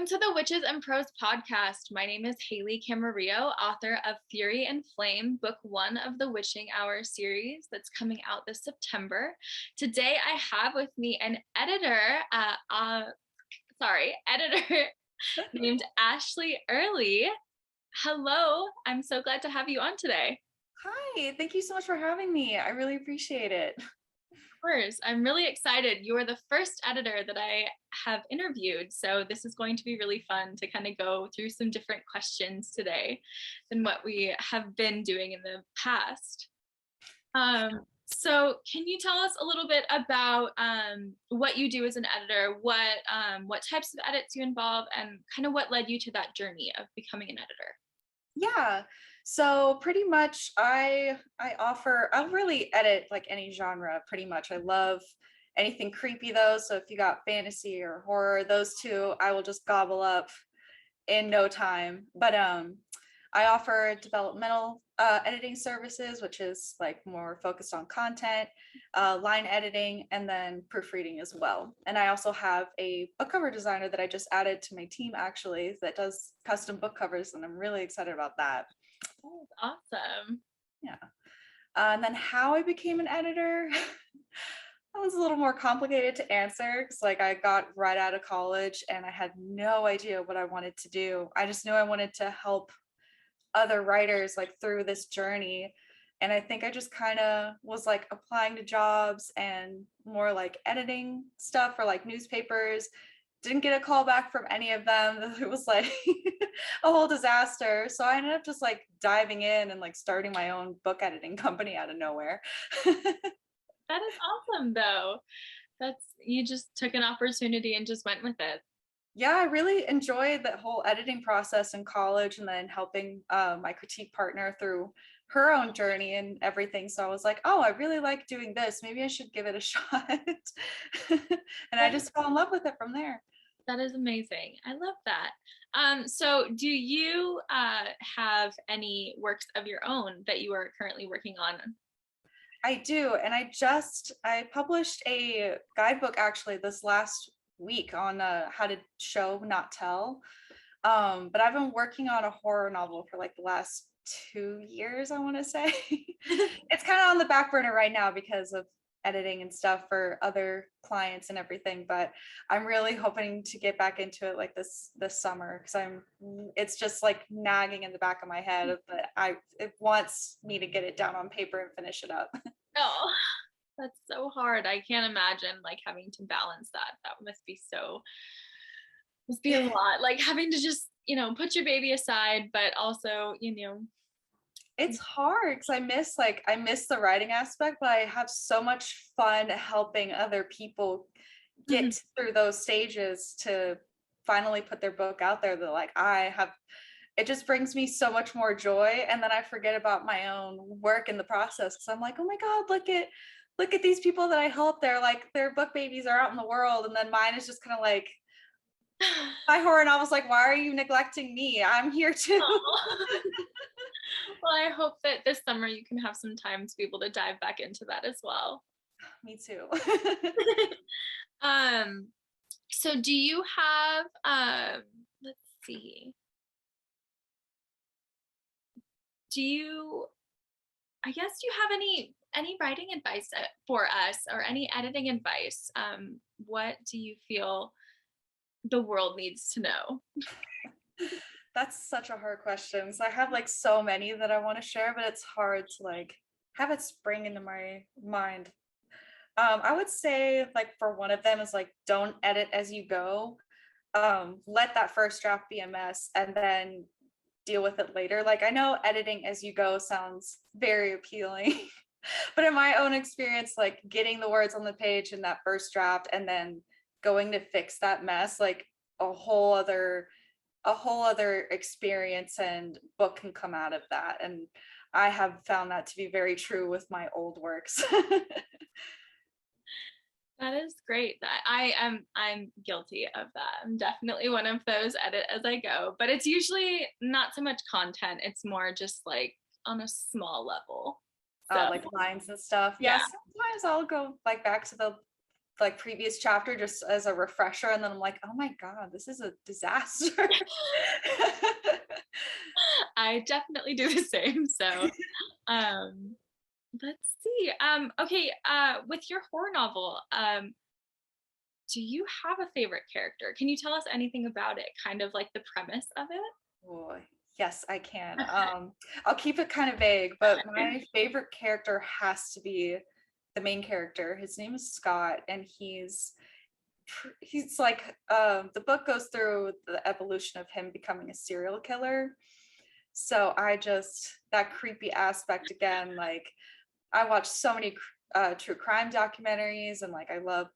Welcome to the Witches and Prose podcast. My name is Haley Camarillo, author of Fury and Flame, book 1 of the Witching Hour series that's coming out this September. Today I have with me an editor named Ashley Earley. Hello, I'm so glad to have you on today. Hi, thank you so much for having me. I really appreciate it. Of course, I'm really excited. You are the first editor that I have interviewed, so this is going to be really fun to kind of go through some different questions today than what we have been doing in the past. So can you tell us a little bit about what you do as an editor, what types of edits you involve, and kind of what led you to that journey of becoming an editor? Yeah, so pretty much I'll really edit like any genre pretty much. I love anything creepy though, so if you got fantasy or horror, those two I will just gobble up in no time. But I offer developmental editing services, which is like more focused on content, line editing, and then proofreading as well. And I also have a book cover designer that I just added to my team actually that does custom book covers, and I'm really excited about that. Oh, awesome. Yeah. And then how I became an editor, that was a little more complicated to answer because like I got right out of college and I had no idea what I wanted to do. I just knew I wanted to help other writers like through this journey, and I think I just kind of was like applying to jobs and more like editing stuff for like newspapers. Didn't get a call back from any of them. It was like a whole disaster, so I ended up just like diving in and like starting my own book editing company out of nowhere. That is awesome though. You just took an opportunity and just went with it. Yeah, I really enjoyed that whole editing process in college, and then helping my critique partner through her own journey and everything. So I was like, oh, I really like doing this. Maybe I should give it a shot. And I just fell in love with it from there. That is amazing. I love that. So do you have any works of your own that you are currently working on? I do. And I published a guidebook actually this last week on how to show, not tell. But I've been working on a horror novel for like the last 2 years, I want to say. It's kind of on the back burner right now because of editing and stuff for other clients and everything, but I'm really hoping to get back into it like this summer because it's just like nagging in the back of my head, but it wants me to get it down on paper and finish it up. Oh, that's so hard. I can't imagine like having to balance that. That must be a lot. Like having to just, put your baby aside, but also, It's hard because I miss the writing aspect, but I have so much fun helping other people get through those stages to finally put their book out there. That like it just brings me so much more joy, and then I forget about my own work in the process because I'm like, oh my god, look at these people that I helped. They're like, their book babies are out in the world, and then mine is just kind of like, my horror novel's like, why are you neglecting me? I'm here too. Well, I hope that this summer you can have some time to be able to dive back into that as well. Me too. So do you have let's see. I guess do you have any writing advice for us, or any editing advice? What do you feel the world needs to know? That's such a hard question. So I have like so many that I want to share, but it's hard to like have it spring into my mind. I would say like for one of them is like, don't edit as you go. Let that first draft be a mess and then deal with it later. Like I know editing as you go sounds very appealing, but in my own experience, like getting the words on the page in that first draft and then going to fix that mess, like a whole other experience and book can come out of that. And I have found that to be very true with my old works. That is great. I'm guilty of that. I'm definitely one of those edit as I go, but it's usually not so much content. It's more just like on a small level. So Like lines and stuff. yeah. Sometimes I'll go like back to the like previous chapter just as a refresher, and then I'm like, oh my god, this is a disaster. I definitely do the same. So, um, let's see. Okay, with your horror novel, do you have a favorite character? Can you tell us anything about it? Kind of like the premise of it? Boy, yes, I can. I'll keep it kind of vague, but Okay. my favorite character has to be the main character. His name is Scott, and he's like the book goes through the evolution of him becoming a serial killer. So I just that creepy aspect again, like I watch so many true crime documentaries, and like I love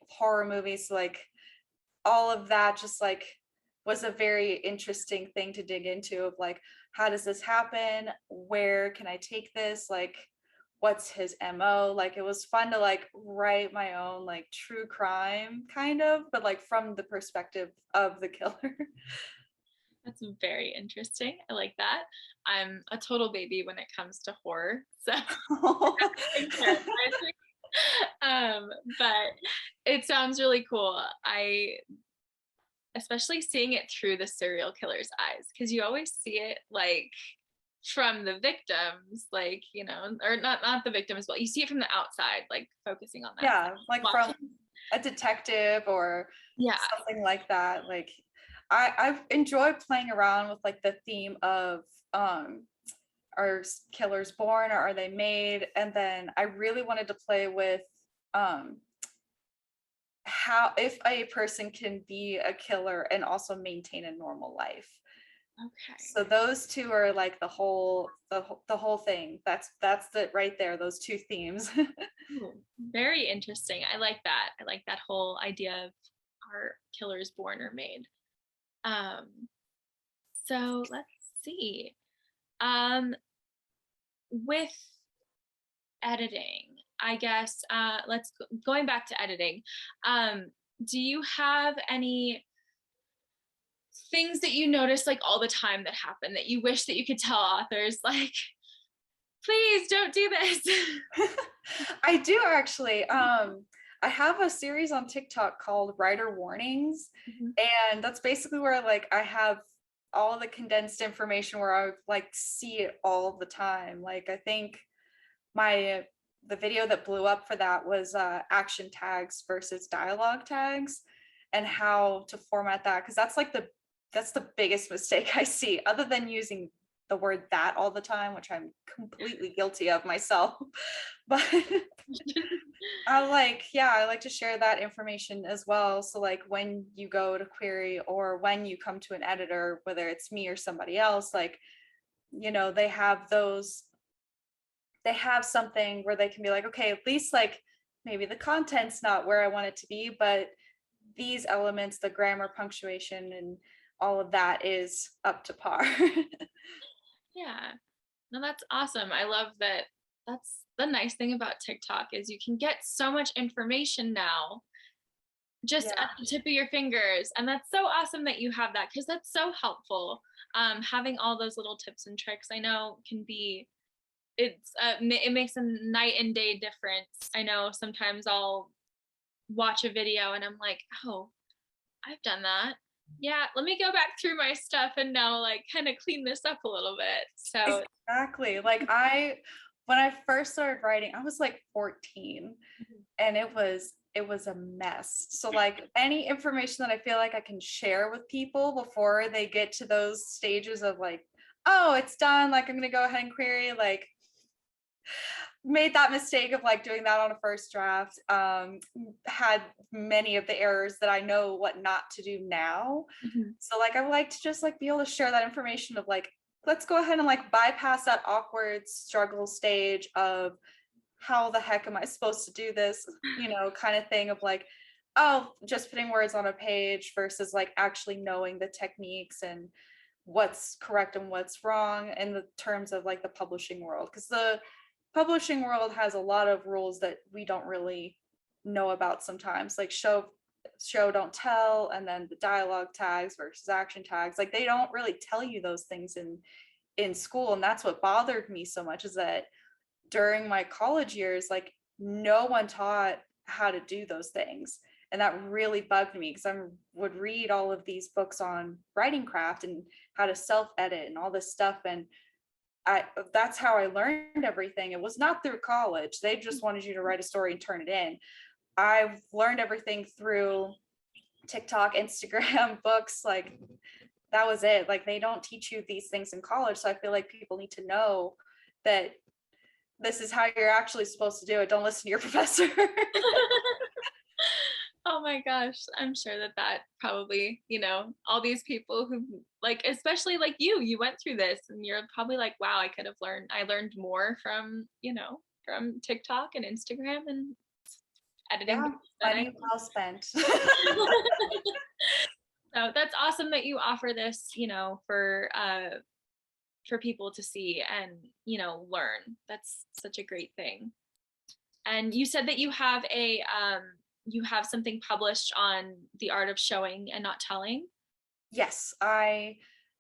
horror movies, so, like all of that just like was a very interesting thing to dig into of like, how does this happen, where can I take this, like what's his mo, like it was fun to like write my own like true crime kind of, but like from the perspective of the killer. That's very interesting. I like that. I'm a total baby when it comes to horror. So I'm terrified. um, but it sounds really cool. I especially seeing it through the serial killer's eyes, because you always see it like from the victims, like, or not the victims, but you see it from the outside, like focusing on that Yeah, side. like from Watching, a detective or yeah, something like that. Like I've enjoyed playing around with like the theme of um are killers born or are they made? And then I really wanted to play with um how if a person can be a killer and also maintain a normal life. okay. So those two are like the whole thing. That's the right there, those two themes. Ooh, very interesting. I like that. I like that whole idea of are killers born or made. Um, so let's see. With editing, I guess, going back to editing. Um, do you have any things that you notice like all the time that happen that you wish that you could tell authors, like, please don't do this? I do actually. I have a series on TikTok called Writer Warnings, Mhm. and that's basically where like I have all the condensed information where I like see it all the time. Like I think my the video that blew up for that was action tags versus dialogue tags and how to format that, because that's the biggest mistake I see, other than using the word that all the time, which I'm completely guilty of myself. But I like to share that information as well. So like when you go to query or when you come to an editor, whether it's me or somebody else, like, they have something where they can be like, okay, at least like maybe the content's not where I want it to be, but these elements, the grammar, punctuation, and all of that is up to par. Yeah. No, that's awesome. I love that. That's the nice thing about TikTok is you can get so much information now just Yeah. at the tip of your fingers. And that's so awesome that you have that, because that's so helpful. Having all those little tips and tricks, I know can be, it makes a night and day difference. I know sometimes I'll watch a video and I'm like, oh, I've done that. Yeah, let me go back through my stuff and now like kind of clean this up a little bit. So, Exactly. Like when I first started writing, I was like 14, and it was a mess. So like any information that I feel like I can share with people before they get to those stages of like, oh, it's done, like I'm gonna go ahead and query, like made that mistake of like doing that on a first draft, had many of the errors that I know what not to do now. mhm. So like I like to just like be able to share that information of like, let's go ahead and like bypass that awkward struggle stage of how the heck am I supposed to do this, kind of thing of like, oh, just putting words on a page versus like actually knowing the techniques and what's correct and what's wrong in the terms of like the publishing world, because the publishing world has a lot of rules that we don't really know about sometimes, like show don't tell, and then the dialogue tags versus action tags, like they don't really tell you those things in school. And that's what bothered me so much, is that during my college years, like no one taught how to do those things. And that really bugged me because I would read all of these books on writing craft and how to self-edit and all this stuff. And that's how I learned everything. It was not through college. They just wanted you to write a story and turn it in. I've learned everything through TikTok, Instagram, books. Like that was it. Like they don't teach you these things in college. So I feel like people need to know that this is how you're actually supposed to do it. Don't listen to your professor. Oh my gosh, I'm sure that probably, all these people who like, especially like you went through this and you're probably like, wow, I learned more from, from TikTok and Instagram and editing Yeah, books than money well spent. So that's awesome that you offer this, for people to see and, learn. That's such a great thing. And you said that you have something published on the art of showing and not telling. Yes, I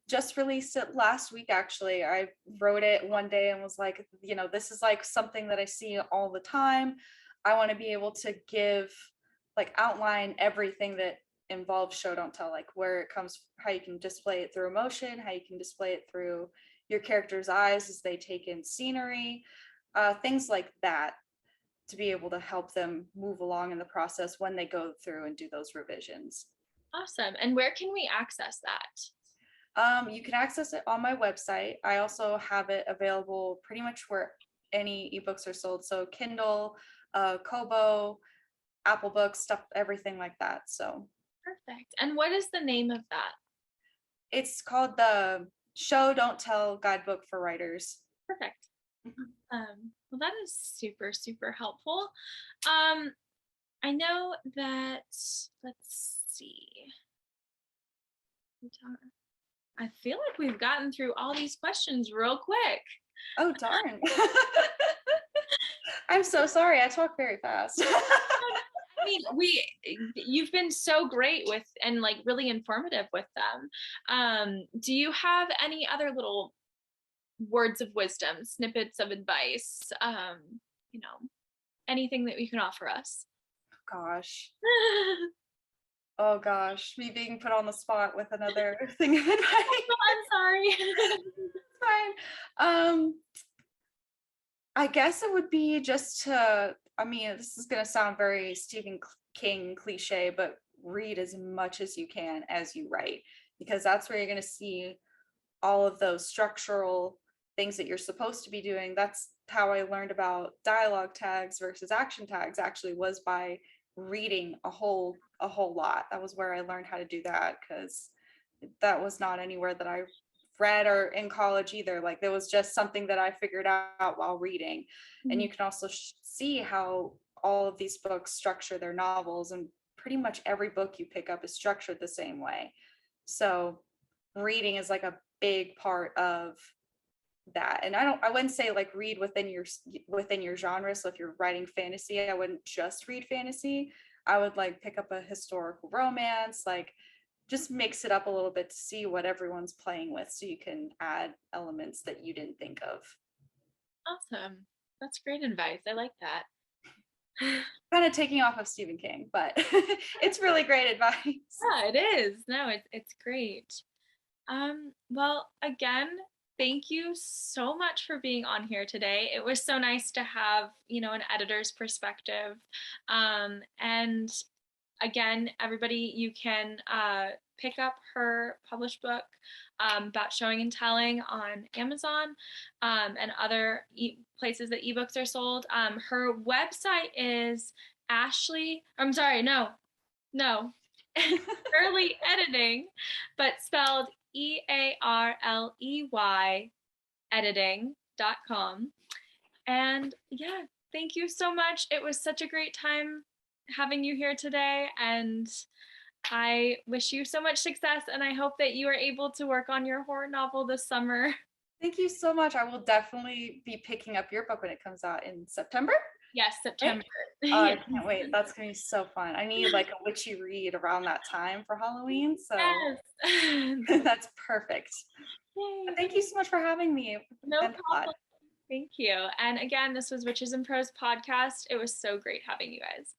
just released it last week, actually. I wrote it one day and was like, this is like something that I see all the time. I want to be able to outline everything that involves show, don't tell, like where it comes, how you can display it through emotion, how you can display it through your character's eyes as they take in scenery, things like that, to be able to help them move along in the process when they go through and do those revisions. Awesome. And where can we access that? You can access it on my website. I also have it available pretty much where any ebooks are sold. So Kindle, Kobo, Apple Books, stuff, everything like that. So Perfect. And what is the name of that? it's called the Show Don't Tell Guidebook for Writers. Perfect. Well, that is super, super helpful. I know that, let's see. I feel like we've gotten through all these questions real quick. Oh, darn. I'm so sorry. I talk very fast. I mean, you've been so great with and like really informative with them. Do you have any other little words of wisdom, snippets of advice, you know, anything that you can offer us? Gosh. Oh gosh, me being put on the spot with another thing of advice. I'm sorry. Fine. I guess it would be just to, I mean, this is going to sound very Stephen King cliche, but read as much as you can as you write, because that's where you're going to see all of those structural things that you're supposed to be doing. That's how I learned about dialogue tags versus action tags, actually, was by reading a whole lot. That was where I learned how to do that, because that was not anywhere that I read or in college either. Like there was just something that I figured out while reading. Mm-hmm. And you can also see how all of these books structure their novels, and pretty much every book you pick up is structured the same way. So reading is like a big part of that. And I wouldn't say like read within your genre. So if you're writing fantasy, I wouldn't just read fantasy. I would like pick up a historical romance, like just mix it up a little bit to see what everyone's playing with, so you can add elements that you didn't think of. Awesome. That's great advice. I like that. Kind of taking off of Stephen King, but it's really great advice. Yeah, it is. No, it's great. Well, again, thank you so much for being on here today. It was so nice to have, an editor's perspective. And again, everybody, you can pick up her published book about showing and telling on Amazon and other places that ebooks are sold. Her website is Earley Editing, but spelled EARLEY editing.com. And yeah, thank you so much. It was such a great time having you here today, and I wish you so much success, and I hope that you are able to work on your horror novel this summer. Thank you so much. I will definitely be picking up your book when it comes out in September. Yes, September. Oh, I can't wait. That's gonna be so fun. I need like a witchy read around that time for Halloween, so yes. That's perfect. Thank you so much for having me. No problem. Thank you. And again, this was Witches and Prose podcast. It was so great having you guys.